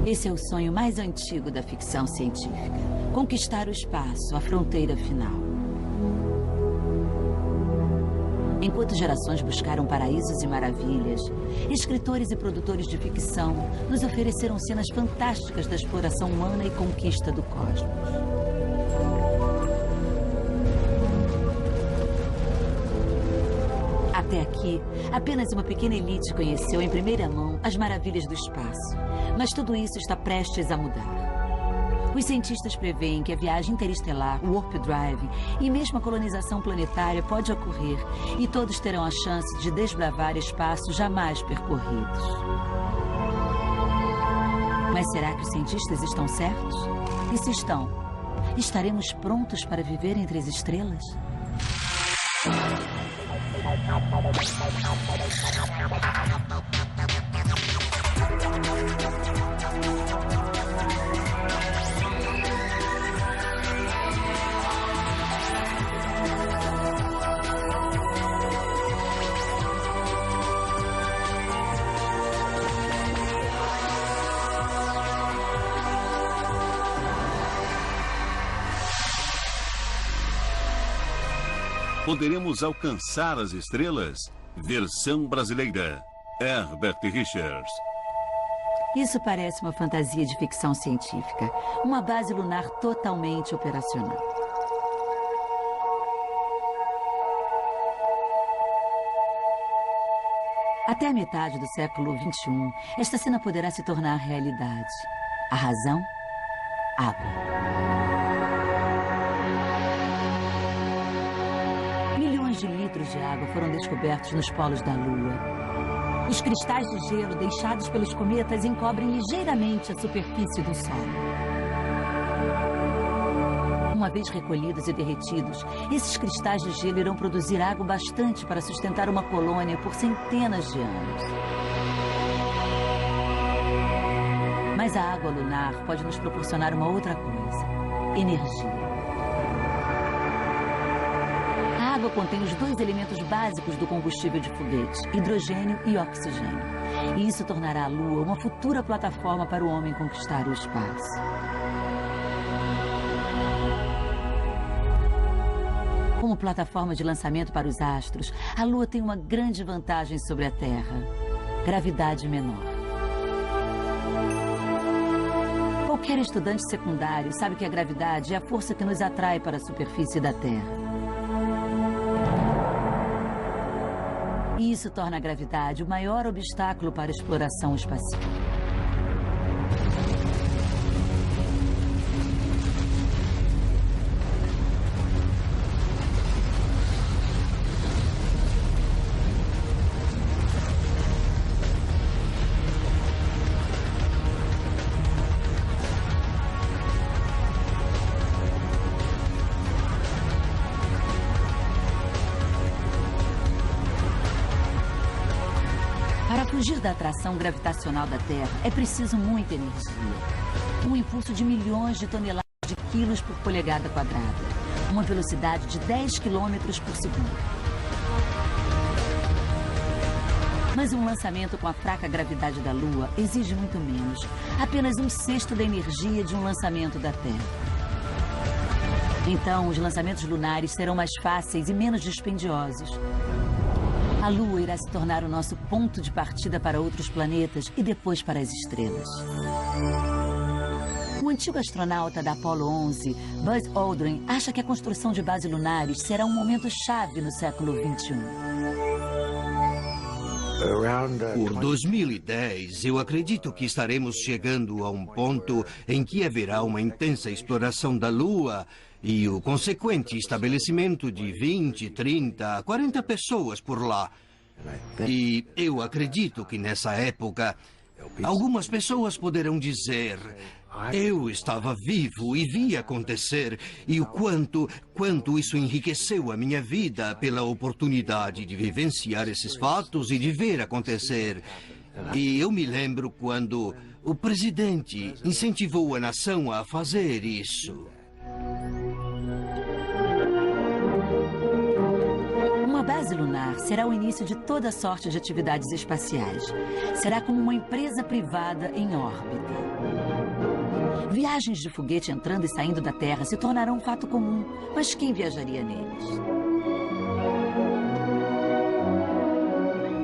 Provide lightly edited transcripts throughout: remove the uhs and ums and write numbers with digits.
Esse é o sonho mais antigo da ficção científica. Conquistar o espaço, a fronteira final. Enquanto gerações buscaram paraísos e maravilhas, escritores e produtores de ficção nos ofereceram cenas fantásticas da exploração humana e conquista do cosmos. Até aqui, apenas uma pequena elite conheceu em primeira mão as maravilhas do espaço. Mas tudo isso está prestes a mudar. Os cientistas preveem que a viagem interestelar, o Warp Drive e mesmo a colonização planetária pode ocorrer e todos terão a chance de desbravar espaços jamais percorridos. Mas será que os cientistas estão certos? E se estão, estaremos prontos para viver entre as estrelas? Poderemos alcançar as estrelas? Versão brasileira. Herbert Richards. Isso parece uma fantasia de ficção científica. Uma base lunar totalmente operacional. Até a metade do século XXI, esta cena poderá se tornar realidade. A razão? Água. Milhões de litros de água foram descobertos nos polos da Lua. Os cristais de gelo deixados pelos cometas encobrem ligeiramente a superfície do Sol. Uma vez recolhidos e derretidos, esses cristais de gelo irão produzir água bastante para sustentar uma colônia por centenas de anos. Mas a água lunar pode nos proporcionar uma outra coisa: energia. A água contém os dois elementos básicos do combustível de foguete, hidrogênio e oxigênio. E isso tornará a Lua uma futura plataforma para o homem conquistar o espaço. Como plataforma de lançamento para os astros, a Lua tem uma grande vantagem sobre a Terra: gravidade menor. Qualquer estudante secundário sabe que a gravidade é a força que nos atrai para a superfície da Terra. E isso torna a gravidade o maior obstáculo para a exploração espacial. Para fugir da atração gravitacional da Terra, é preciso muita energia. Um impulso de milhões de toneladas de quilos por polegada quadrada. Uma velocidade de 10 quilômetros por segundo. Mas um lançamento com a fraca gravidade da Lua exige muito menos. Apenas 1/6 da energia de um lançamento da Terra. Então, os lançamentos lunares serão mais fáceis e menos dispendiosos. A Lua irá se tornar o nosso ponto de partida para outros planetas e depois para as estrelas. O antigo astronauta da Apollo 11, Buzz Aldrin, acha que a construção de bases lunares será um momento chave no século XXI. Por 2010, eu acredito que estaremos chegando a um ponto em que haverá uma intensa exploração da Lua e o consequente estabelecimento de 20, 30, 40 pessoas por lá. E eu acredito que nessa época, algumas pessoas poderão dizer: eu estava vivo e vi acontecer, e o quanto isso enriqueceu a minha vida pela oportunidade de vivenciar esses fatos e de ver acontecer. E eu me lembro quando o presidente incentivou a nação a fazer isso. Uma base lunar será o início de toda sorte de atividades espaciais. Será como uma empresa privada em órbita. Viagens de foguete entrando e saindo da Terra se tornarão um fato comum, mas quem viajaria neles?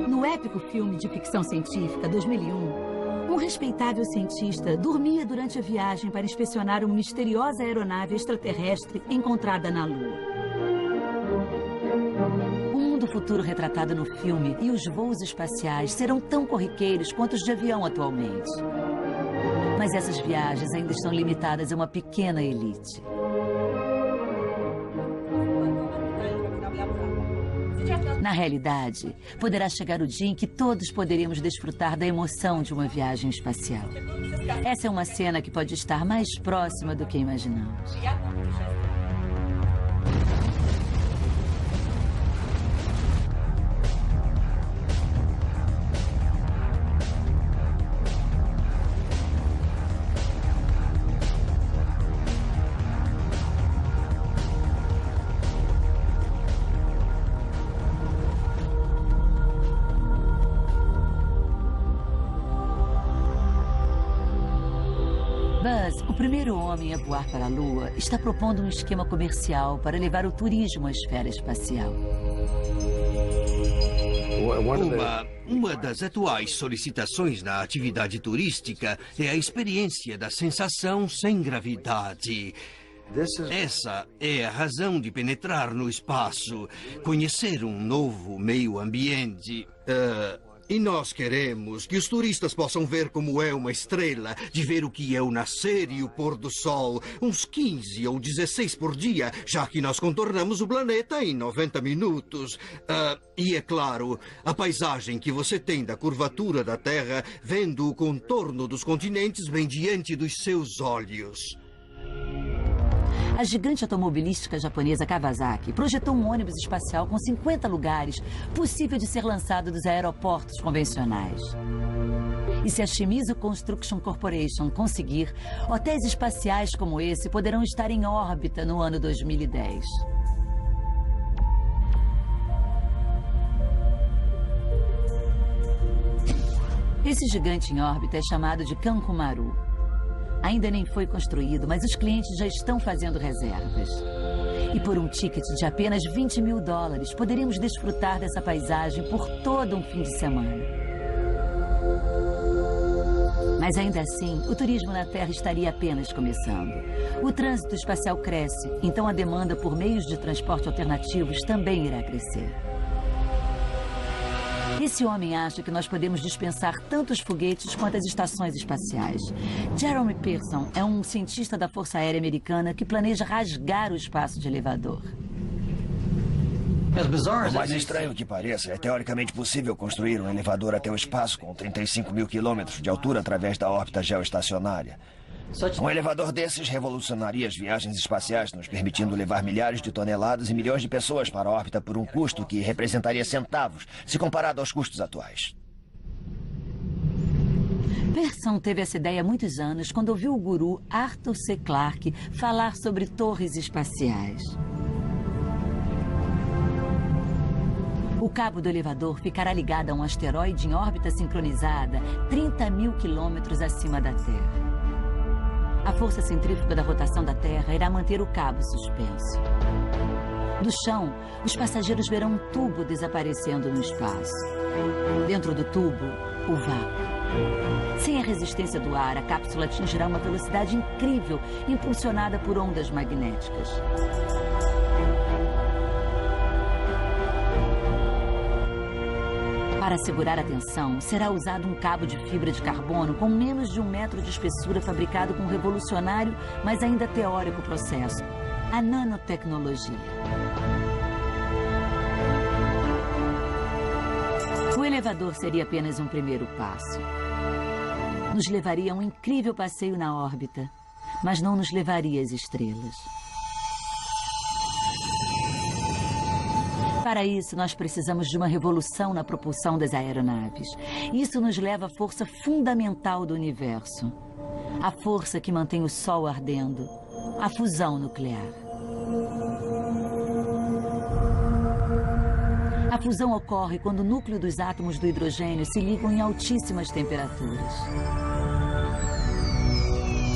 No épico filme de ficção científica 2001, um respeitável cientista dormia durante a viagem para inspecionar uma misteriosa aeronave extraterrestre encontrada na Lua. O mundo futuro retratado no filme e os voos espaciais serão tão corriqueiros quanto os de avião atualmente. Mas essas viagens ainda estão limitadas a uma pequena elite. Na realidade, poderá chegar o dia em que todos poderemos desfrutar da emoção de uma viagem espacial. Essa é uma cena que pode estar mais próxima do que imaginamos. Buzz, o primeiro homem a voar para a Lua, está propondo um esquema comercial para levar o turismo à esfera espacial. Uma das atuais solicitações na atividade turística é a experiência da sensação sem gravidade. Essa é a razão de penetrar no espaço, conhecer um novo meio ambiente. E nós queremos que os turistas possam ver como é uma estrela, de ver o que é o nascer e o pôr do sol, uns 15 ou 16 por dia, já que nós contornamos o planeta em 90 minutos. E é claro, a paisagem que você tem da curvatura da Terra, vendo o contorno dos continentes bem diante dos seus olhos. A gigante automobilística japonesa Kawasaki projetou um ônibus espacial com 50 lugares, possível de ser lançado dos aeroportos convencionais. E se a Shimizu Construction Corporation conseguir, hotéis espaciais como esse poderão estar em órbita no ano 2010. Esse gigante em órbita é chamado de Kankumaru. Ainda nem foi construído, mas os clientes já estão fazendo reservas. E por um ticket de apenas $20 mil, poderíamos desfrutar dessa paisagem por todo um fim de semana. Mas ainda assim, o turismo na Terra estaria apenas começando. O trânsito espacial cresce, então a demanda por meios de transporte alternativos também irá crescer. Esse homem acha que nós podemos dispensar tanto os foguetes quanto as estações espaciais. Jeremy Pearson é um cientista da Força Aérea Americana que planeja rasgar o espaço de elevador. Por mais estranho que pareça, é teoricamente possível construir um elevador até o espaço com 35 mil quilômetros de altura através da órbita geoestacionária. Um elevador desses revolucionaria as viagens espaciais, nos permitindo levar milhares de toneladas e milhões de pessoas para a órbita por um custo que representaria centavos, se comparado aos custos atuais. Pearson teve essa ideia há muitos anos quando ouviu o guru Arthur C. Clarke falar sobre torres espaciais. O cabo do elevador ficará ligado a um asteroide em órbita sincronizada 30 mil quilômetros acima da Terra. A força centrífuga da rotação da Terra irá manter o cabo suspenso. Do chão, os passageiros verão um tubo desaparecendo no espaço. Dentro do tubo, o vácuo. Sem a resistência do ar, a cápsula atingirá uma velocidade incrível, impulsionada por ondas magnéticas. Para segurar a tensão, será usado um cabo de fibra de carbono com menos de 1 metro de espessura, fabricado com um revolucionário, mas ainda teórico processo, a nanotecnologia. O elevador seria apenas um primeiro passo. Nos levaria a um incrível passeio na órbita, mas não nos levaria às estrelas. Para isso, nós precisamos de uma revolução na propulsão das aeronaves. Isso nos leva à força fundamental do universo. A força que mantém o Sol ardendo. A fusão nuclear. A fusão ocorre quando o núcleo dos átomos do hidrogênio se ligam em altíssimas temperaturas.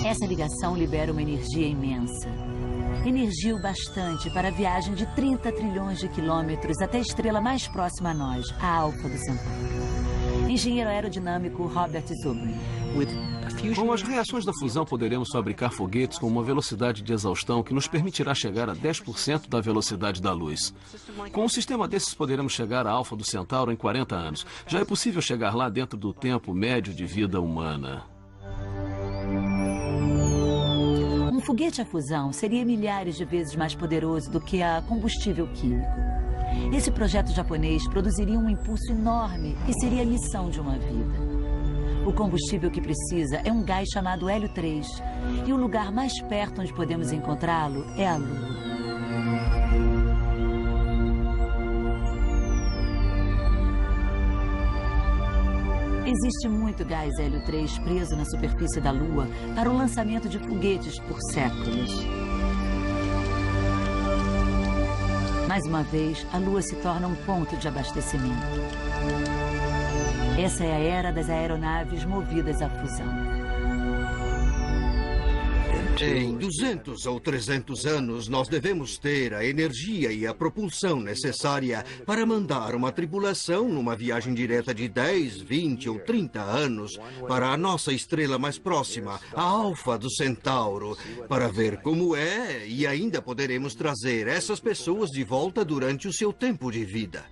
Essa ligação libera uma energia imensa. Energia o bastante para a viagem de 30 trilhões de quilômetros até a estrela mais próxima a nós, a Alfa do Centauro. Engenheiro aerodinâmico Robert Zubrin. Com as reações da fusão, poderemos fabricar foguetes com uma velocidade de exaustão que nos permitirá chegar a 10% da velocidade da luz. Com um sistema desses, poderemos chegar à Alfa do Centauro em 40 anos. Já é possível chegar lá dentro do tempo médio de vida humana. Um foguete a fusão seria milhares de vezes mais poderoso do que a combustível químico. Esse projeto japonês produziria um impulso enorme e seria a missão de uma vida. O combustível que precisa é um gás chamado hélio 3, e o lugar mais perto onde podemos encontrá-lo é a Lua. Existe muito gás hélio 3 preso na superfície da Lua para o lançamento de foguetes por séculos. Mais uma vez, a Lua se torna um ponto de abastecimento. Essa é a era das aeronaves movidas à fusão. Em 200 ou 300 anos, nós devemos ter a energia e a propulsão necessária para mandar uma tripulação numa viagem direta de 10, 20 ou 30 anos para a nossa estrela mais próxima, a Alfa do Centauro, para ver como é, e ainda poderemos trazer essas pessoas de volta durante o seu tempo de vida.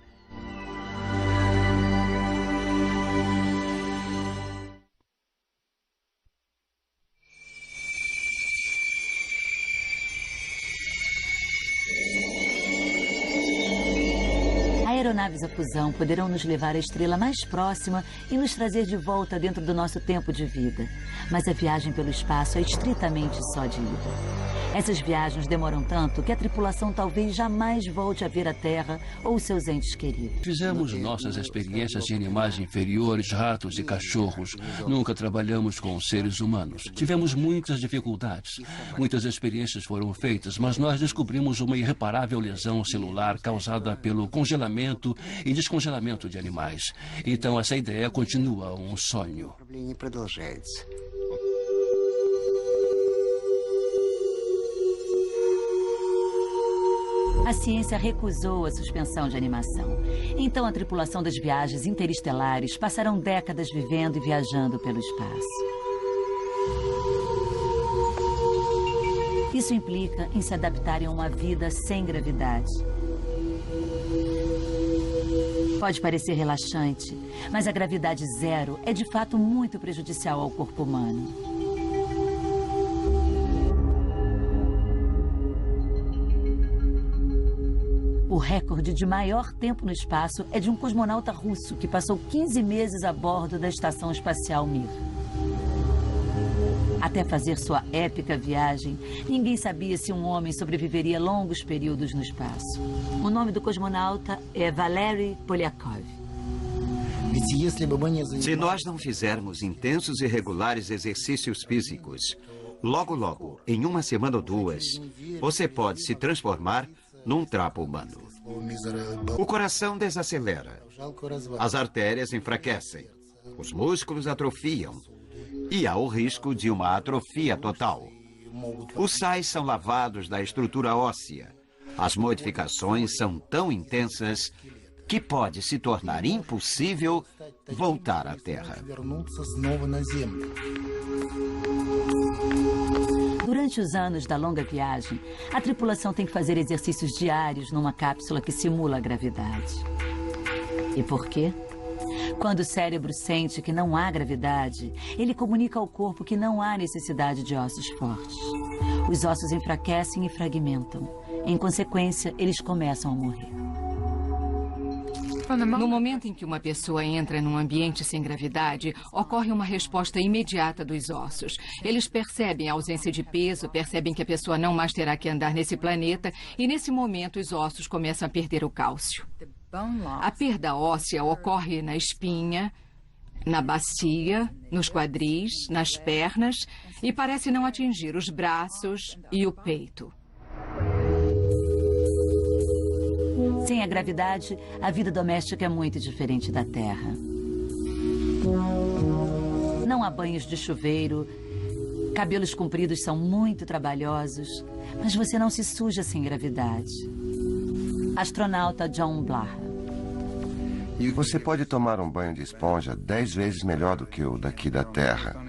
Aeronaves a fusão poderão nos levar à estrela mais próxima e nos trazer de volta dentro do nosso tempo de vida. Mas a viagem pelo espaço é estritamente só de ida. Essas viagens demoram tanto que a tripulação talvez jamais volte a ver a Terra ou seus entes queridos. Fizemos nossas experiências de animais inferiores, ratos e cachorros. Nunca trabalhamos com seres humanos. Tivemos muitas dificuldades. Muitas experiências foram feitas, mas nós descobrimos uma irreparável lesão celular causada pelo congelamento e descongelamento de animais. Então, essa ideia continua um sonho. A ciência recusou a suspensão de animação. Então, a tripulação das viagens interestelares passarão décadas vivendo e viajando pelo espaço. Isso implica em se adaptarem a uma vida sem gravidade. Pode parecer relaxante, mas a gravidade zero é de fato muito prejudicial ao corpo humano. O recorde de maior tempo no espaço é de um cosmonauta russo que passou 15 meses a bordo da Estação Espacial Mir. Até fazer sua épica viagem, ninguém sabia se um homem sobreviveria longos períodos no espaço. O nome do cosmonauta é Valery Polyakov. Se nós não fizermos intensos e regulares exercícios físicos, logo, em uma semana ou duas, você pode se transformar num trapo humano. O coração desacelera, as artérias enfraquecem, os músculos atrofiam e há o risco de uma atrofia total. Os sais são lavados da estrutura óssea. As modificações são tão intensas que pode se tornar impossível voltar à Terra. Durante os anos da longa viagem, a tripulação tem que fazer exercícios diários numa cápsula que simula a gravidade. E por quê? Quando o cérebro sente que não há gravidade, ele comunica ao corpo que não há necessidade de ossos fortes. Os ossos enfraquecem e fragmentam. Em consequência, eles começam a morrer. No momento em que uma pessoa entra num ambiente sem gravidade, ocorre uma resposta imediata dos ossos. Eles percebem a ausência de peso, percebem que a pessoa não mais terá que andar nesse planeta e, nesse momento, os ossos começam a perder o cálcio. A perda óssea ocorre na espinha, na bacia, nos quadris, nas pernas e parece não atingir os braços e o peito. Sem a gravidade, a vida doméstica é muito diferente da Terra. Não há banhos de chuveiro, cabelos compridos são muito trabalhosos, mas você não se suja sem gravidade. Astronauta John Blaha. E você pode tomar um banho de esponja 10 vezes melhor do que o daqui da Terra.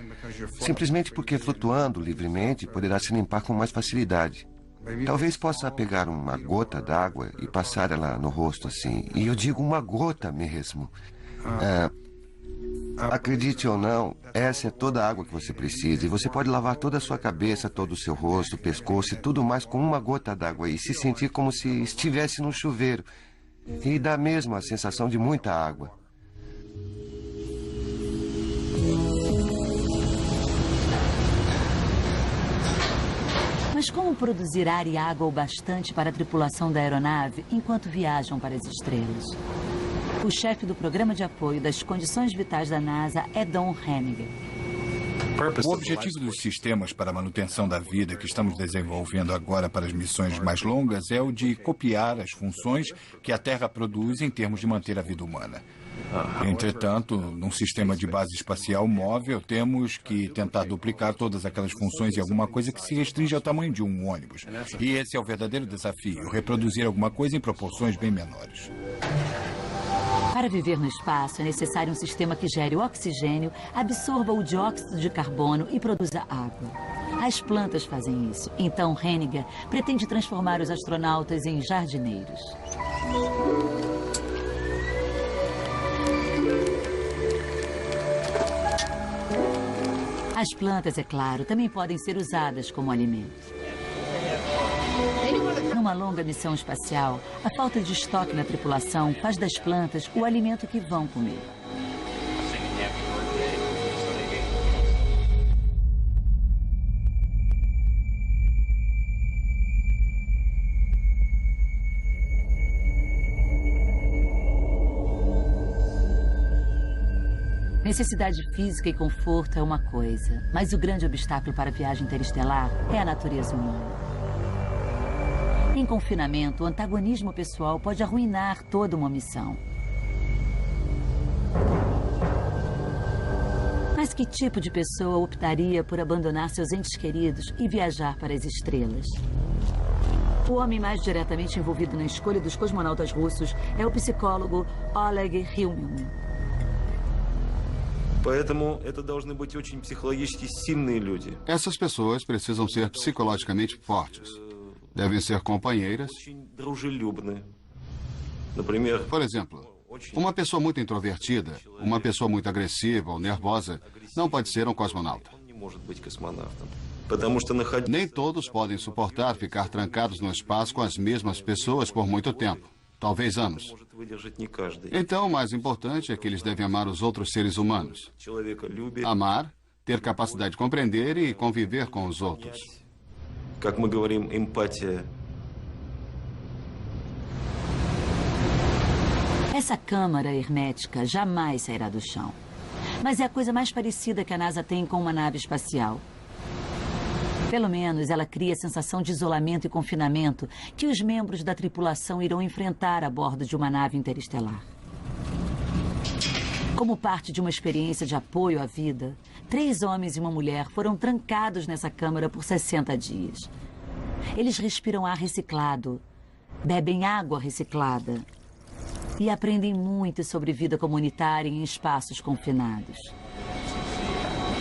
Simplesmente porque flutuando livremente poderá se limpar com mais facilidade. Talvez possa pegar uma gota d'água e passar ela no rosto assim. E eu digo uma gota mesmo. Acredite ou não, essa é toda a água que você precisa. E você pode lavar toda a sua cabeça, todo o seu rosto, pescoço e tudo mais com uma gota d'água. E se sentir como se estivesse num chuveiro. E dá mesmo a sensação de muita água. Mas como produzir ar e água o bastante para a tripulação da aeronave enquanto viajam para as estrelas? O chefe do programa de apoio das condições vitais da NASA é Don Henniger. O objetivo dos sistemas para a manutenção da vida que estamos desenvolvendo agora para as missões mais longas é o de copiar as funções que a Terra produz em termos de manter a vida humana. Entretanto, num sistema de base espacial móvel, temos que tentar duplicar todas aquelas funções em alguma coisa que se restringe ao tamanho de um ônibus. E esse é o verdadeiro desafio, reproduzir alguma coisa em proporções bem menores. Para viver no espaço, é necessário um sistema que gere o oxigênio, absorva o dióxido de carbono e produza água. As plantas fazem isso. Então, Henniger pretende transformar os astronautas em jardineiros. As plantas, é claro, também podem ser usadas como alimento. Numa longa missão espacial, a falta de estoque na tripulação faz das plantas o alimento que vão comer. Necessidade física e conforto é uma coisa, mas o grande obstáculo para a viagem interestelar é a natureza humana. Em confinamento, o antagonismo pessoal pode arruinar toda uma missão. Mas que tipo de pessoa optaria por abandonar seus entes queridos e viajar para as estrelas? O homem mais diretamente envolvido na escolha dos cosmonautas russos é o psicólogo Oleg Hilman. Essas pessoas precisam ser psicologicamente fortes. Devem ser companheiras. Por exemplo, uma pessoa muito introvertida, uma pessoa muito agressiva ou nervosa, não pode ser um cosmonauta. Nem todos podem suportar ficar trancados no espaço com as mesmas pessoas por muito tempo, talvez anos. Então, o mais importante é que eles devem amar os outros seres humanos. Amar, ter capacidade de compreender e conviver com os outros. Essa câmara hermética jamais sairá do chão. Mas é a coisa mais parecida que a NASA tem com uma nave espacial. Pelo menos ela cria a sensação de isolamento e confinamento que os membros da tripulação irão enfrentar a bordo de uma nave interestelar. Como parte de uma experiência de apoio à vida, 3 homens e uma mulher foram trancados nessa câmara por 60 dias. Eles respiram ar reciclado, bebem água reciclada e aprendem muito sobre vida comunitária em espaços confinados.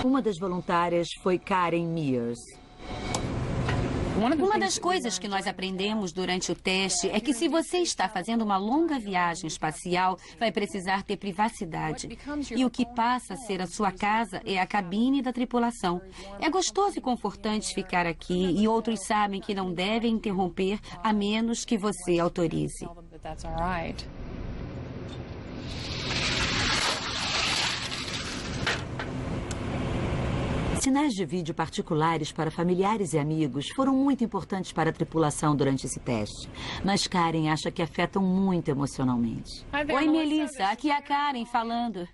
Uma das voluntárias foi Karen Mears. Uma das coisas que nós aprendemos durante o teste é que se você está fazendo uma longa viagem espacial, vai precisar ter privacidade. E o que passa a ser a sua casa é a cabine da tripulação. É gostoso e confortante ficar aqui e outros sabem que não devem interromper a menos que você autorize. Sinais de vídeo particulares para familiares e amigos foram muito importantes para a tripulação durante esse teste. Mas Karen acha que afetam muito emocionalmente. Oi, Melissa. Aqui é a Karen falando.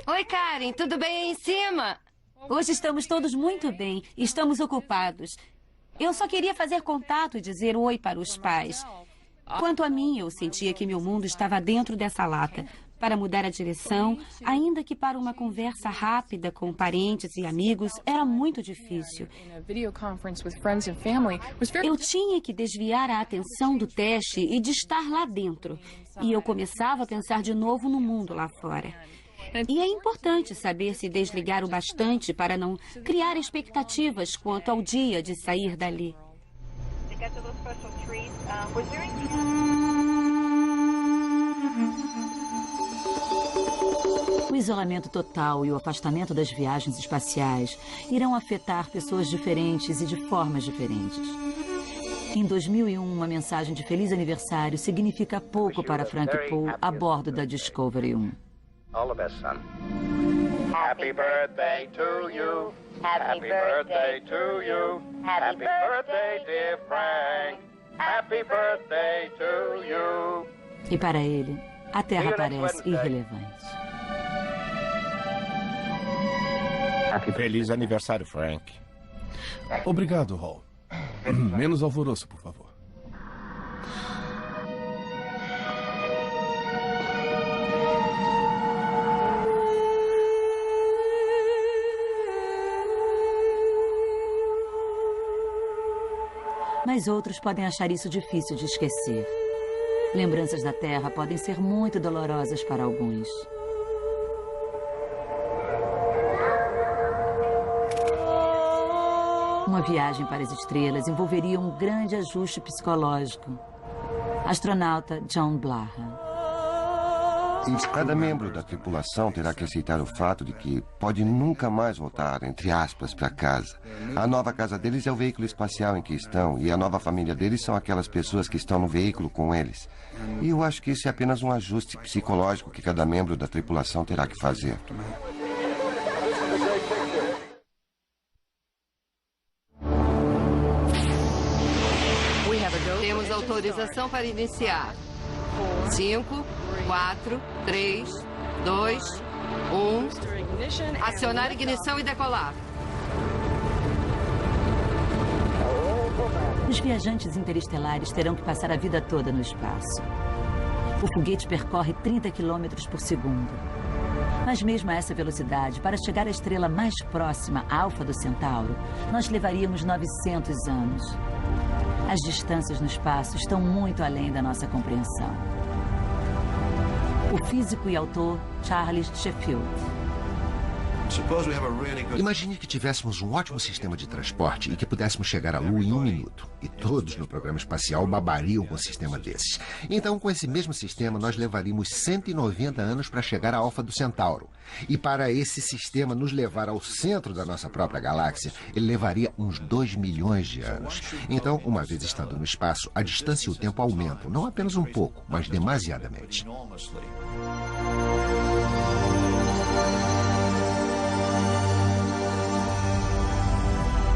Oi, Karen. Tudo bem aí em cima? Hoje estamos todos muito bem. Estamos ocupados. Eu só queria fazer contato e dizer oi para os pais. Quanto a mim, eu sentia que meu mundo estava dentro dessa lata. Para mudar a direção, ainda que para uma conversa rápida com parentes e amigos, era muito difícil. Eu tinha que desviar a atenção do teste e de estar lá dentro. E eu começava a pensar de novo no mundo lá fora. E é importante saber se desligar o bastante para não criar expectativas quanto ao dia de sair dali. O isolamento total e o afastamento das viagens espaciais irão afetar pessoas diferentes e de formas diferentes. Em 2001, uma mensagem de feliz aniversário significa pouco para Frank Poole a bordo da Discovery 1. All the best, son. Happy birthday to you. Happy birthday to you. Happy birthday, dear Frank. Happy birthday to you. E para ele, a Terra parece irrelevante. Feliz aniversário, Frank. Obrigado, Hall. Menos alvoroço, por favor. Mas outros podem achar isso difícil de esquecer. Lembranças da Terra podem ser muito dolorosas para alguns. Uma viagem para as estrelas envolveria um grande ajuste psicológico. Astronauta John Blaha. Cada membro da tripulação terá que aceitar o fato de que pode nunca mais voltar, entre aspas, para casa. A nova casa deles é o veículo espacial em que estão, e a nova família deles são aquelas pessoas que estão no veículo com eles. E eu acho que isso é apenas um ajuste psicológico que cada membro da tripulação terá que fazer. Temos autorização para iniciar. 5, 4, 3, 2, 1. Acionar ignição e decolar. Os viajantes interestelares terão que passar a vida toda no espaço. O foguete percorre 30 km por segundo. Mas mesmo a essa velocidade, para chegar à estrela mais próxima, Alfa do Centauro, nós levaríamos 900 anos. As distâncias no espaço estão muito além da nossa compreensão. O físico e autor Charles Sheffield. Imagine que tivéssemos um ótimo sistema de transporte e que pudéssemos chegar à Lua em 1 minuto. E todos no programa espacial babariam com um sistema desses. Então, com esse mesmo sistema, nós levaríamos 190 anos para chegar à Alfa do Centauro. E para esse sistema nos levar ao centro da nossa própria galáxia, ele levaria uns 2 milhões de anos. Então, uma vez estando no espaço, a distância e o tempo aumentam, não apenas um pouco, mas demasiadamente.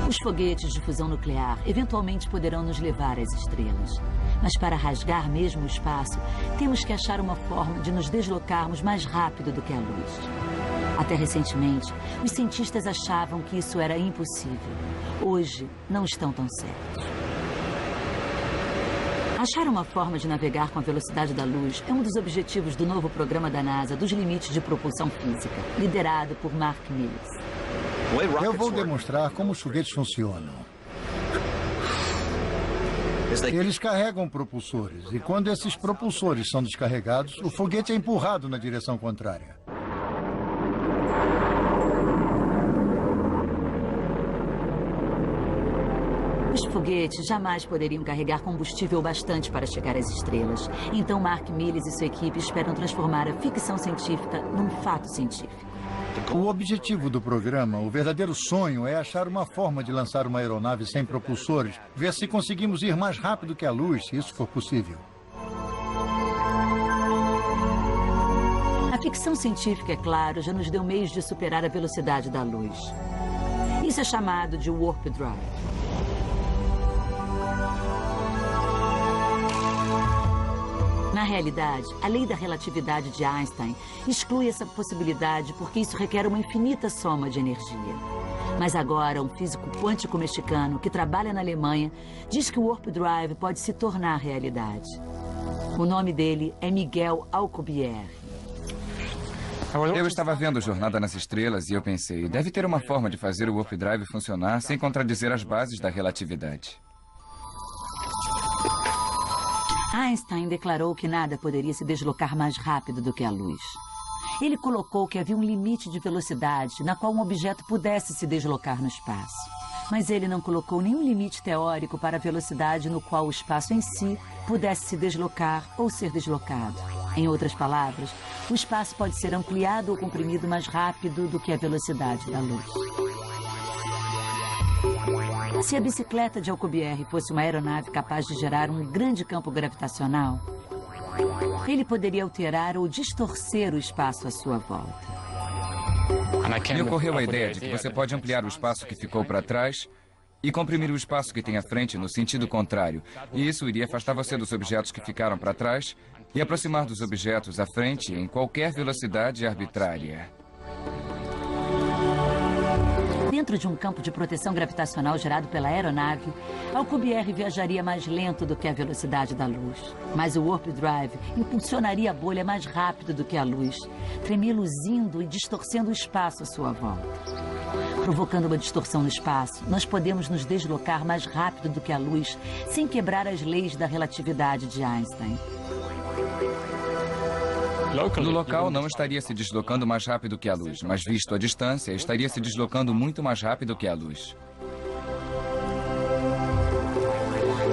Os foguetes de fusão nuclear eventualmente poderão nos levar às estrelas. Mas para rasgar mesmo o espaço, temos que achar uma forma de nos deslocarmos mais rápido do que a luz. Até recentemente, os cientistas achavam que isso era impossível. Hoje, não estão tão certos. Achar uma forma de navegar com a velocidade da luz é um dos objetivos do novo programa da NASA dos limites de propulsão física, liderado por Mark Millett. Eu vou demonstrar como os foguetes funcionam. Eles carregam propulsores, e quando esses propulsores são descarregados, o foguete é empurrado na direção contrária. Os foguetes jamais poderiam carregar combustível bastante para chegar às estrelas. Então Mark Millett e sua equipe esperam transformar a ficção científica num fato científico. O objetivo do programa, o verdadeiro sonho, é achar uma forma de lançar uma aeronave sem propulsores, ver se conseguimos ir mais rápido que a luz, se isso for possível. A ficção científica, é claro, já nos deu meios de superar a velocidade da luz. Isso é chamado de Warp Drive. Na realidade, a lei da relatividade de Einstein exclui essa possibilidade porque isso requer uma infinita soma de energia. Mas agora, um físico quântico mexicano que trabalha na Alemanha diz que o Warp Drive pode se tornar realidade. O nome dele é Miguel Alcubierre. Eu estava vendo Jornada nas Estrelas e eu pensei, deve ter uma forma de fazer o Warp Drive funcionar sem contradizer as bases da relatividade. Einstein declarou que nada poderia se deslocar mais rápido do que a luz. Ele colocou que havia um limite de velocidade na qual um objeto pudesse se deslocar no espaço. Mas ele não colocou nenhum limite teórico para a velocidade no qual o espaço em si pudesse se deslocar ou ser deslocado. Em outras palavras, o espaço pode ser ampliado ou comprimido mais rápido do que a velocidade da luz. Se a bicicleta de Alcubierre fosse uma aeronave capaz de gerar um grande campo gravitacional, ele poderia alterar ou distorcer o espaço à sua volta. Me ocorreu a ideia de que você pode ampliar o espaço que ficou para trás e comprimir o espaço que tem à frente no sentido contrário. E isso iria afastar você dos objetos que ficaram para trás e aproximar dos objetos à frente em qualquer velocidade arbitrária. Dentro de um campo de proteção gravitacional gerado pela aeronave, Alcubierre viajaria mais lento do que a velocidade da luz. Mas o Warp Drive impulsionaria a bolha mais rápido do que a luz, tremeluzindo e distorcendo o espaço à sua volta. Provocando uma distorção no espaço, nós podemos nos deslocar mais rápido do que a luz, sem quebrar as leis da relatividade de Einstein. No local, não estaria se deslocando mais rápido que a luz, mas visto a distância, estaria se deslocando muito mais rápido que a luz.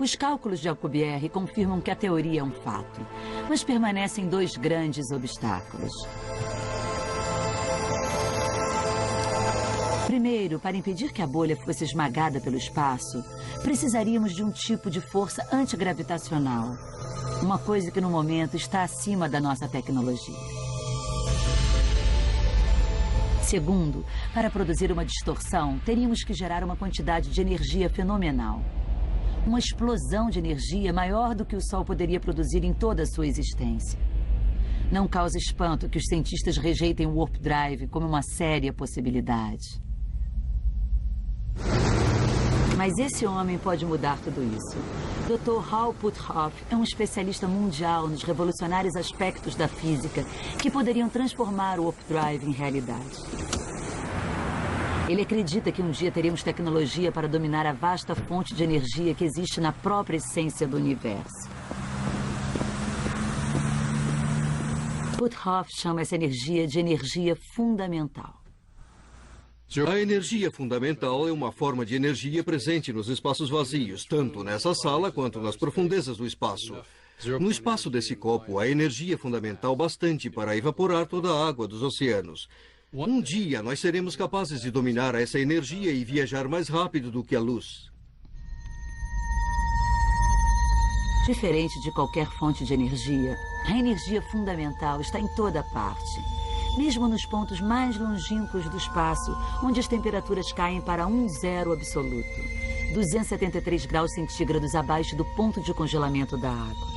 Os cálculos de Alcubierre confirmam que a teoria é um fato, mas permanecem dois grandes obstáculos. Primeiro, para impedir que a bolha fosse esmagada pelo espaço, precisaríamos de um tipo de força antigravitacional. Uma coisa que no momento está acima da nossa tecnologia. Segundo, para produzir uma distorção, teríamos que gerar uma quantidade de energia fenomenal. Uma explosão de energia maior do que o Sol poderia produzir em toda a sua existência. Não causa espanto que os cientistas rejeitem o Warp Drive como uma séria possibilidade. Mas esse homem pode mudar tudo isso. Dr. Hal Puthoff é um especialista mundial nos revolucionários aspectos da física que poderiam transformar o Warp Drive em realidade. Ele acredita que um dia teremos tecnologia para dominar a vasta fonte de energia que existe na própria essência do universo. Puthoff chama essa energia de energia fundamental. A energia fundamental é uma forma de energia presente nos espaços vazios, tanto nessa sala quanto nas profundezas do espaço. No espaço desse copo, há energia fundamental bastante para evaporar toda a água dos oceanos. Um dia, nós seremos capazes de dominar essa energia e viajar mais rápido do que a luz. Diferente de qualquer fonte de energia, a energia fundamental está em toda parte. Mesmo nos pontos mais longínquos do espaço, onde as temperaturas caem para 0 absoluto, 273 graus centígrados abaixo do ponto de congelamento da água.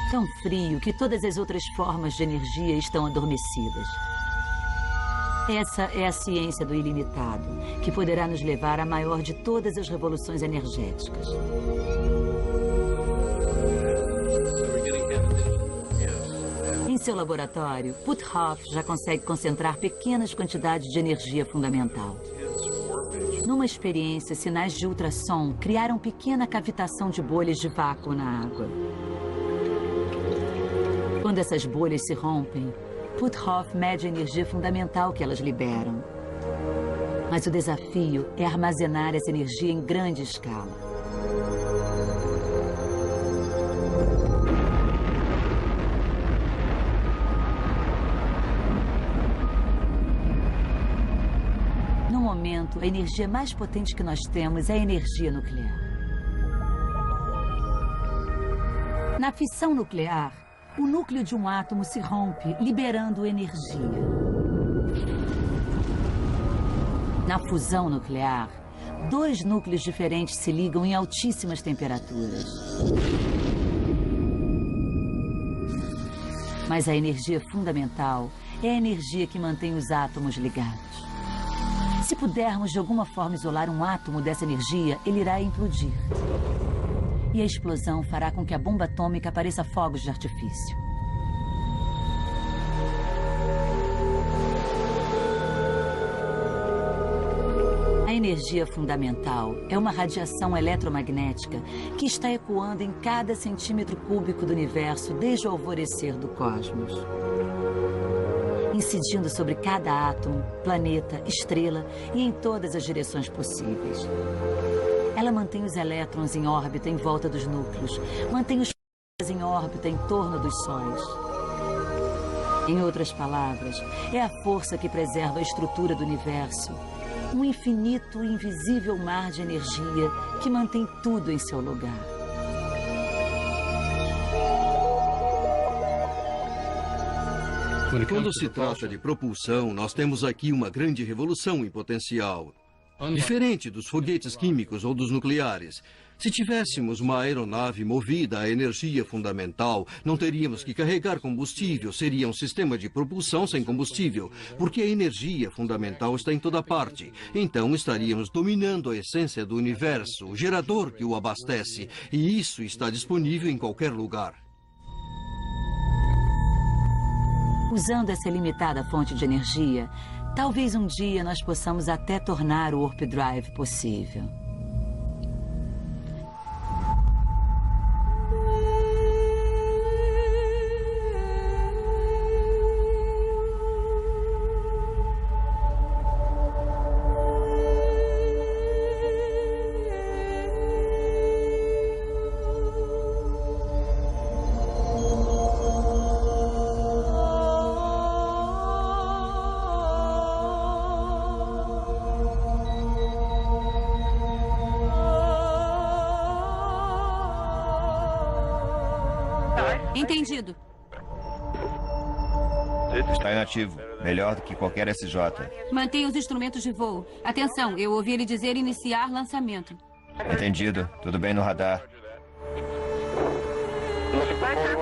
Tão frio que todas as outras formas de energia estão adormecidas. Essa é a ciência do ilimitado, que poderá nos levar à maior de todas as revoluções energéticas. Em seu laboratório, Puthoff já consegue concentrar pequenas quantidades de energia fundamental. Numa experiência, sinais de ultrassom criaram pequena cavitação de bolhas de vácuo na água. Quando essas bolhas se rompem, Puthoff mede a energia fundamental que elas liberam. Mas o desafio é armazenar essa energia em grande escala. No momento, a energia mais potente que nós temos é a energia nuclear. Na fissão nuclear, o núcleo de um átomo se rompe, liberando energia. Na fusão nuclear, dois núcleos diferentes se ligam em altíssimas temperaturas. Mas a energia fundamental é a energia que mantém os átomos ligados. Se pudermos de alguma forma isolar um átomo dessa energia, ele irá implodir. E a explosão fará com que a bomba atômica pareça fogos de artifício. A energia fundamental é uma radiação eletromagnética que está ecoando em cada centímetro cúbico do universo desde o alvorecer do cosmos, incidindo sobre cada átomo, planeta, estrela e em todas as direções possíveis. Ela mantém os elétrons em órbita em volta dos núcleos, mantém os planetas em órbita em torno dos sóis. Em outras palavras, é a força que preserva a estrutura do universo, um infinito e invisível mar de energia que mantém tudo em seu lugar. Quando se trata de propulsão, nós temos aqui uma grande revolução em potencial. Diferente dos foguetes químicos ou dos nucleares. Se tivéssemos uma aeronave movida à energia fundamental, não teríamos que carregar combustível, seria um sistema de propulsão sem combustível, porque a energia fundamental está em toda parte. Então estaríamos dominando a essência do universo, o gerador que o abastece, e isso está disponível em qualquer lugar. Usando essa limitada fonte de energia, talvez um dia nós possamos até tornar o Warp Drive possível. Entendido. Está inativo. Melhor do que qualquer SJ. Mantenha os instrumentos de voo. Atenção, eu ouvi ele dizer iniciar lançamento. Entendido. Tudo bem no radar.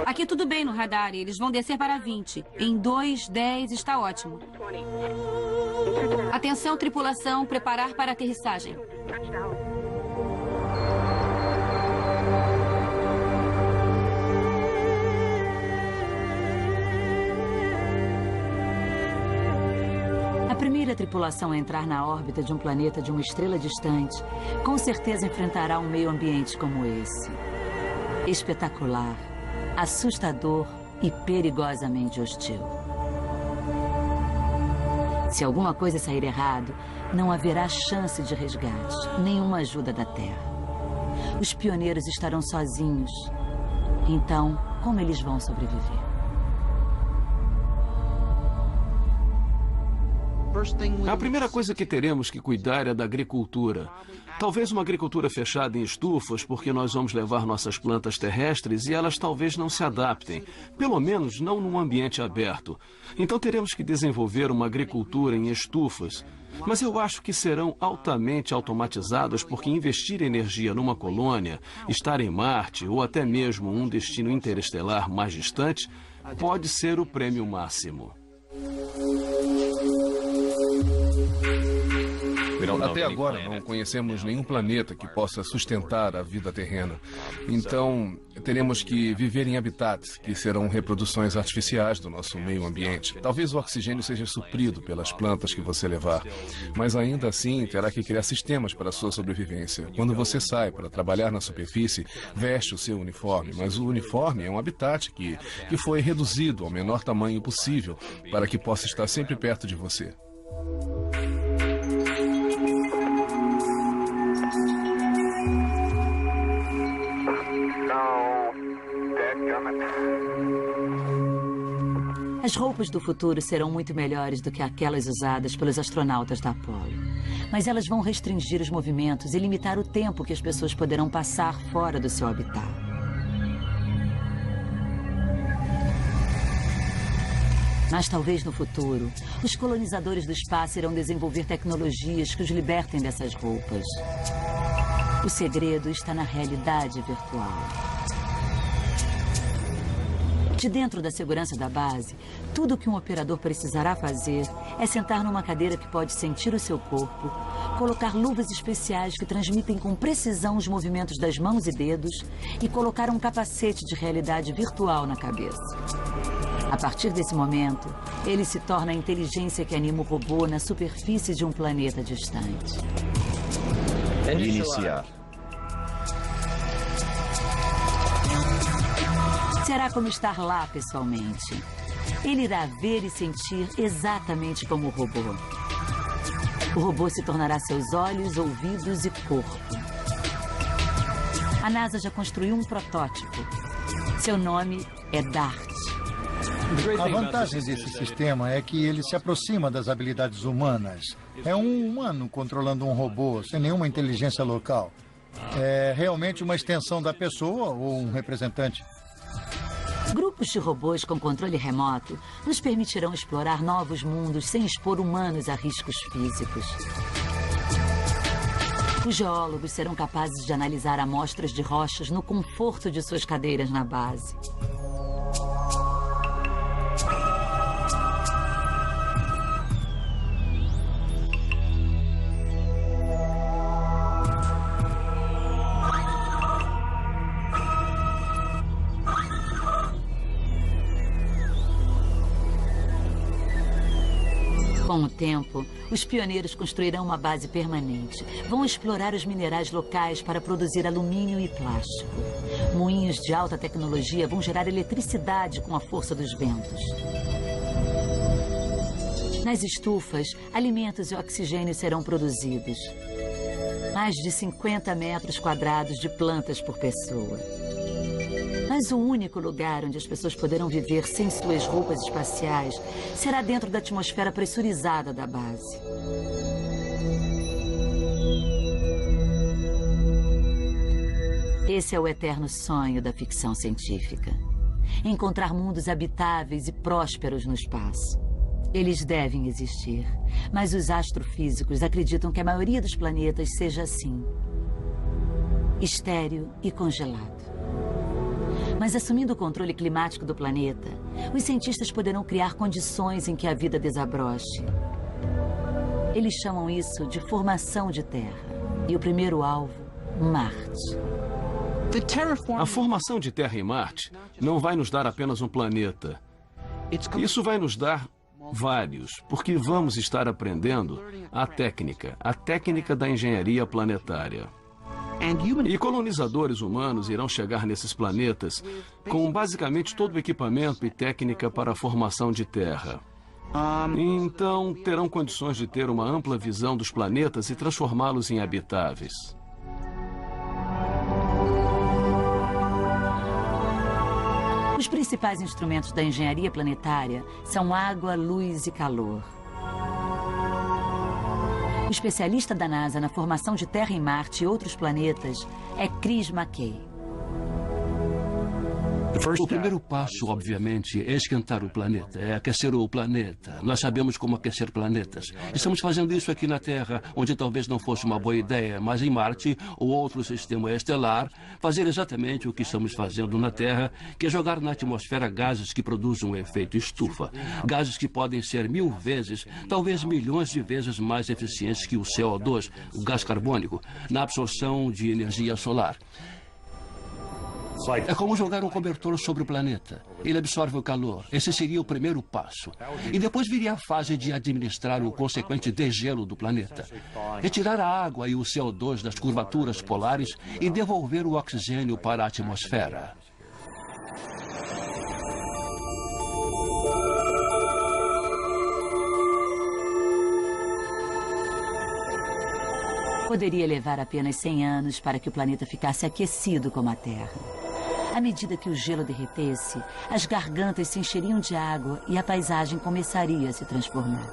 Aqui tudo bem no radar. Eles vão descer para 20. Em 2, 10 está ótimo. Atenção, tripulação. Preparar para aterrissagem. A primeira tripulação a entrar na órbita de um planeta de uma estrela distante, com certeza enfrentará um meio ambiente como esse. Espetacular, assustador e perigosamente hostil. Se alguma coisa sair errado, não haverá chance de resgate, nenhuma ajuda da Terra. Os pioneiros estarão sozinhos. Então, como eles vão sobreviver? A primeira coisa que teremos que cuidar é da agricultura. Talvez uma agricultura fechada em estufas, porque nós vamos levar nossas plantas terrestres e elas talvez não se adaptem, pelo menos não num ambiente aberto. Então teremos que desenvolver uma agricultura em estufas. Mas eu acho que serão altamente automatizadas, porque investir energia numa colônia, estar em Marte ou até mesmo um destino interestelar mais distante, pode ser o prêmio máximo. Até agora não conhecemos nenhum planeta que possa sustentar a vida terrena. Então, teremos que viver em habitats que serão reproduções artificiais do nosso meio ambiente. Talvez o oxigênio seja suprido pelas plantas que você levar, mas ainda assim terá que criar sistemas para a sua sobrevivência. Quando você sai para trabalhar na superfície, veste o seu uniforme, mas o uniforme é um habitat que foi reduzido ao menor tamanho possível para que possa estar sempre perto de você. As roupas do futuro serão muito melhores do que aquelas usadas pelos astronautas da Apollo. Mas elas vão restringir os movimentos e limitar o tempo que as pessoas poderão passar fora do seu habitat. Mas talvez no futuro, os colonizadores do espaço irão desenvolver tecnologias que os libertem dessas roupas. O segredo está na realidade virtual. De dentro da segurança da base, tudo o que um operador precisará fazer é sentar numa cadeira que pode sentir o seu corpo, colocar luvas especiais que transmitem com precisão os movimentos das mãos e dedos e colocar um capacete de realidade virtual na cabeça. A partir desse momento, ele se torna a inteligência que anima o robô na superfície de um planeta distante. Iniciar. Será como estar lá pessoalmente. Ele irá ver e sentir exatamente como o robô. O robô se tornará seus olhos, ouvidos e corpo. A NASA já construiu um protótipo. Seu nome é DART. A vantagem desse sistema é que ele se aproxima das habilidades humanas. É um humano controlando um robô, sem nenhuma inteligência local. É realmente uma extensão da pessoa ou um representante? Grupos de robôs com controle remoto nos permitirão explorar novos mundos sem expor humanos a riscos físicos. Os geólogos serão capazes de analisar amostras de rochas no conforto de suas cadeiras na base. Com o tempo, os pioneiros construirão uma base permanente. Vão explorar os minerais locais para produzir alumínio e plástico. Moinhos de alta tecnologia vão gerar eletricidade com a força dos ventos. Nas estufas, alimentos e oxigênio serão produzidos. Mais de 50 metros quadrados de plantas por pessoa. Mas o único lugar onde as pessoas poderão viver sem suas roupas espaciais será dentro da atmosfera pressurizada da base. Esse é o eterno sonho da ficção científica. Encontrar mundos habitáveis e prósperos no espaço. Eles devem existir, mas os astrofísicos acreditam que a maioria dos planetas seja assim. Estéril e congelado. Mas assumindo o controle climático do planeta, os cientistas poderão criar condições em que a vida desabroche. Eles chamam isso de formação de terra. E o primeiro alvo, Marte. A formação de Terra em Marte não vai nos dar apenas um planeta. Isso vai nos dar vários, porque vamos estar aprendendo a técnica da engenharia planetária. E colonizadores humanos irão chegar nesses planetas com basicamente todo o equipamento e técnica para a formação de terra. Então, terão condições de ter uma ampla visão dos planetas e transformá-los em habitáveis. Os principais instrumentos da engenharia planetária são água, luz e calor. O especialista da NASA na formação de terra em Marte e outros planetas é Chris McKay. O primeiro passo, obviamente, é esquentar o planeta, é aquecer o planeta. Nós sabemos como aquecer planetas. Estamos fazendo isso aqui na Terra, onde talvez não fosse uma boa ideia, mas em Marte, ou outro sistema estelar, fazer exatamente o que estamos fazendo na Terra, que é jogar na atmosfera gases que produzem um efeito estufa. Gases que podem ser 1000 vezes, talvez milhões de vezes mais eficientes que o CO2, o gás carbônico, na absorção de energia solar. É como jogar um cobertor sobre o planeta. Ele absorve o calor. Esse seria o primeiro passo. E depois viria a fase de administrar o consequente degelo do planeta. Retirar a água e o CO2 das curvaturas polares e devolver o oxigênio para a atmosfera. Poderia levar apenas 100 anos para que o planeta ficasse aquecido como a Terra. À medida que o gelo derretesse, as gargantas se encheriam de água e a paisagem começaria a se transformar.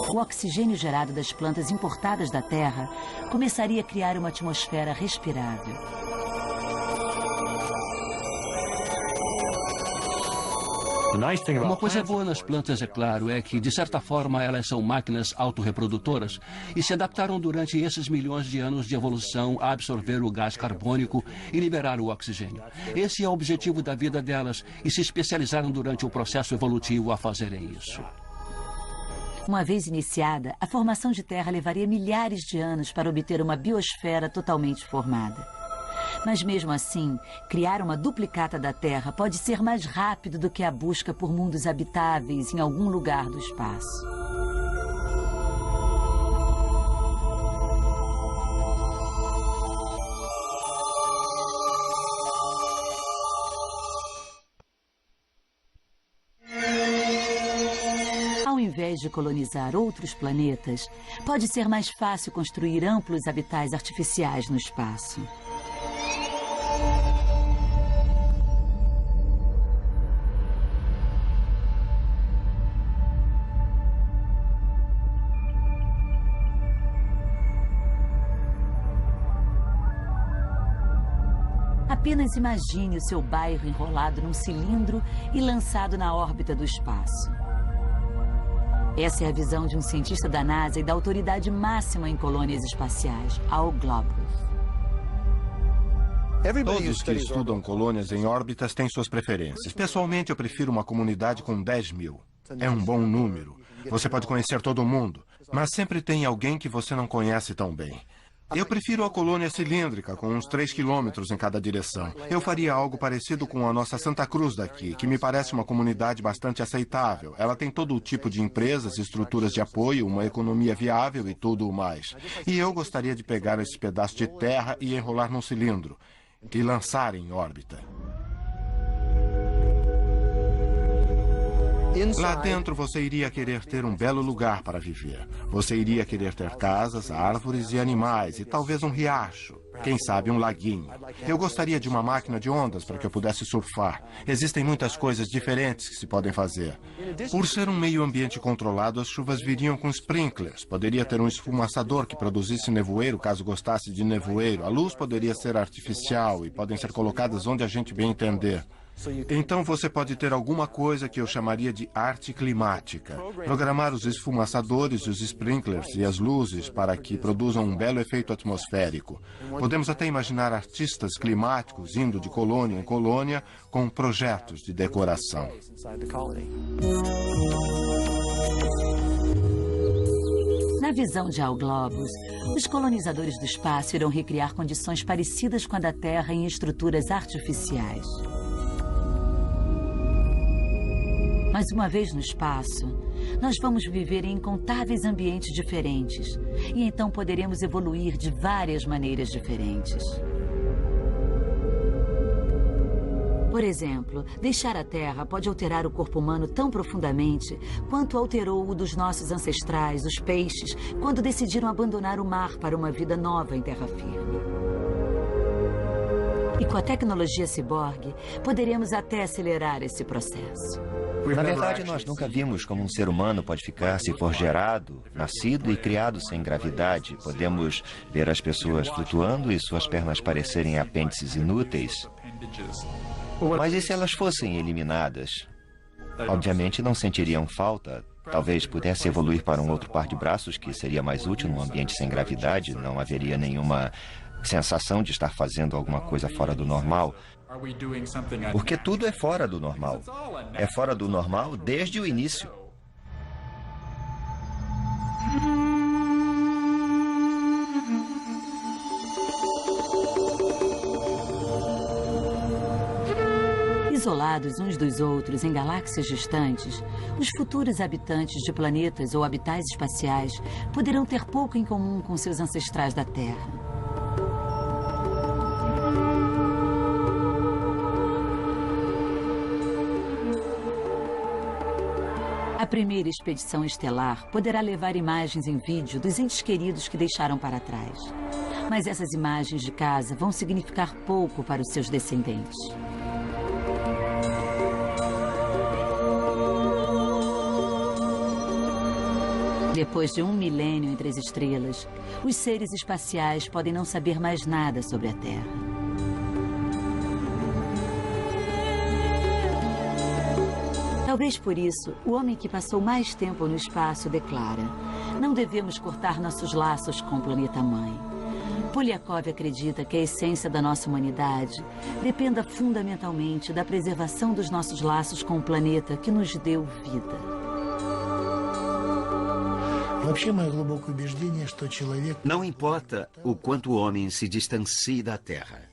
O oxigênio gerado das plantas importadas da Terra começaria a criar uma atmosfera respirável. Uma coisa boa nas plantas, é claro, é que, de certa forma, elas são máquinas autorreprodutoras e se adaptaram durante esses milhões de anos de evolução a absorver o gás carbônico e liberar o oxigênio. Esse é o objetivo da vida delas e se especializaram durante o processo evolutivo a fazerem isso. Uma vez iniciada, a formação de terra levaria milhares de anos para obter uma biosfera totalmente formada. Mas mesmo assim, criar uma duplicata da Terra pode ser mais rápido do que a busca por mundos habitáveis em algum lugar do espaço. Ao invés de colonizar outros planetas, pode ser mais fácil construir amplos habitats artificiais no espaço. Apenas imagine o seu bairro enrolado num cilindro e lançado na órbita do espaço. Essa é a visão de um cientista da NASA e da autoridade máxima em colônias espaciais, Al Globus. Todos que estudam colônias em órbitas têm suas preferências. Pessoalmente, eu prefiro uma comunidade com 10 mil. É um bom número. Você pode conhecer todo mundo, mas sempre tem alguém que você não conhece tão bem. Eu prefiro a colônia cilíndrica, com uns 3 quilômetros em cada direção. Eu faria algo parecido com a nossa Santa Cruz daqui, que me parece uma comunidade bastante aceitável. Ela tem todo o tipo de empresas, estruturas de apoio, uma economia viável e tudo o mais. E eu gostaria de pegar esse pedaço de terra e enrolar num cilindro e lançar em órbita. Lá dentro você iria querer ter um belo lugar para viver. Você iria querer ter casas, árvores e animais e talvez um riacho. Quem sabe um laguinho. Eu gostaria de uma máquina de ondas para que eu pudesse surfar. Existem muitas coisas diferentes que se podem fazer. Por ser um meio ambiente controlado, as chuvas viriam com sprinklers. Poderia ter um esfumaçador que produzisse nevoeiro caso gostasse de nevoeiro. A luz poderia ser artificial e podem ser colocadas onde a gente bem entender. Então você pode ter alguma coisa que eu chamaria de arte climática. Programar os esfumaçadores, os sprinklers e as luzes para que produzam um belo efeito atmosférico. Podemos até imaginar artistas climáticos indo de colônia em colônia com projetos de decoração. Na visão de Al Globus, os colonizadores do espaço irão recriar condições parecidas com a da Terra em estruturas artificiais. Mas uma vez no espaço, nós vamos viver em incontáveis ambientes diferentes e então poderemos evoluir de várias maneiras diferentes. Por exemplo, deixar a Terra pode alterar o corpo humano tão profundamente quanto alterou o dos nossos ancestrais, os peixes, quando decidiram abandonar o mar para uma vida nova em terra firme. E com a tecnologia ciborgue, poderemos até acelerar esse processo. Na verdade, nós nunca vimos como um ser humano pode ficar se for gerado, nascido e criado sem gravidade. Podemos ver as pessoas flutuando e suas pernas parecerem apêndices inúteis. Mas e se elas fossem eliminadas? Obviamente não sentiriam falta. Talvez pudesse evoluir para um outro par de braços que seria mais útil num ambiente sem gravidade. Não haveria nenhuma sensação de estar fazendo alguma coisa fora do normal. Porque tudo é fora do normal. É fora do normal desde o início. Isolados uns dos outros em galáxias distantes, os futuros habitantes de planetas ou habitats espaciais poderão ter pouco em comum com seus ancestrais da Terra. A primeira expedição estelar poderá levar imagens em vídeo dos entes queridos que deixaram para trás. Mas essas imagens de casa vão significar pouco para os seus descendentes. Depois de 1 milênio entre as estrelas, os seres espaciais podem não saber mais nada sobre a Terra. Talvez por isso, o homem que passou mais tempo no espaço declara: não devemos cortar nossos laços com o planeta mãe. Polyakov acredita que a essência da nossa humanidade dependa fundamentalmente da preservação dos nossos laços com o planeta que nos deu vida. Não importa o quanto o homem se distancie da Terra.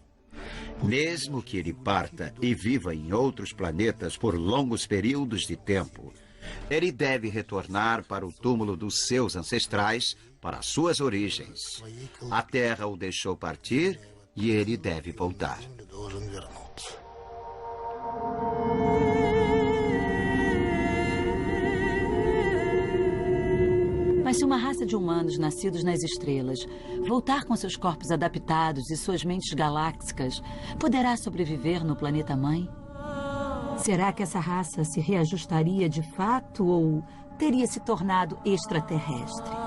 Mesmo que ele parta e viva em outros planetas por longos períodos de tempo, ele deve retornar para o túmulo dos seus ancestrais, para suas origens. A Terra o deixou partir e ele deve voltar. Mas se uma raça de humanos nascidos nas estrelas voltar com seus corpos adaptados e suas mentes galácticas, poderá sobreviver no planeta mãe? Será que essa raça se reajustaria de fato ou teria se tornado extraterrestre?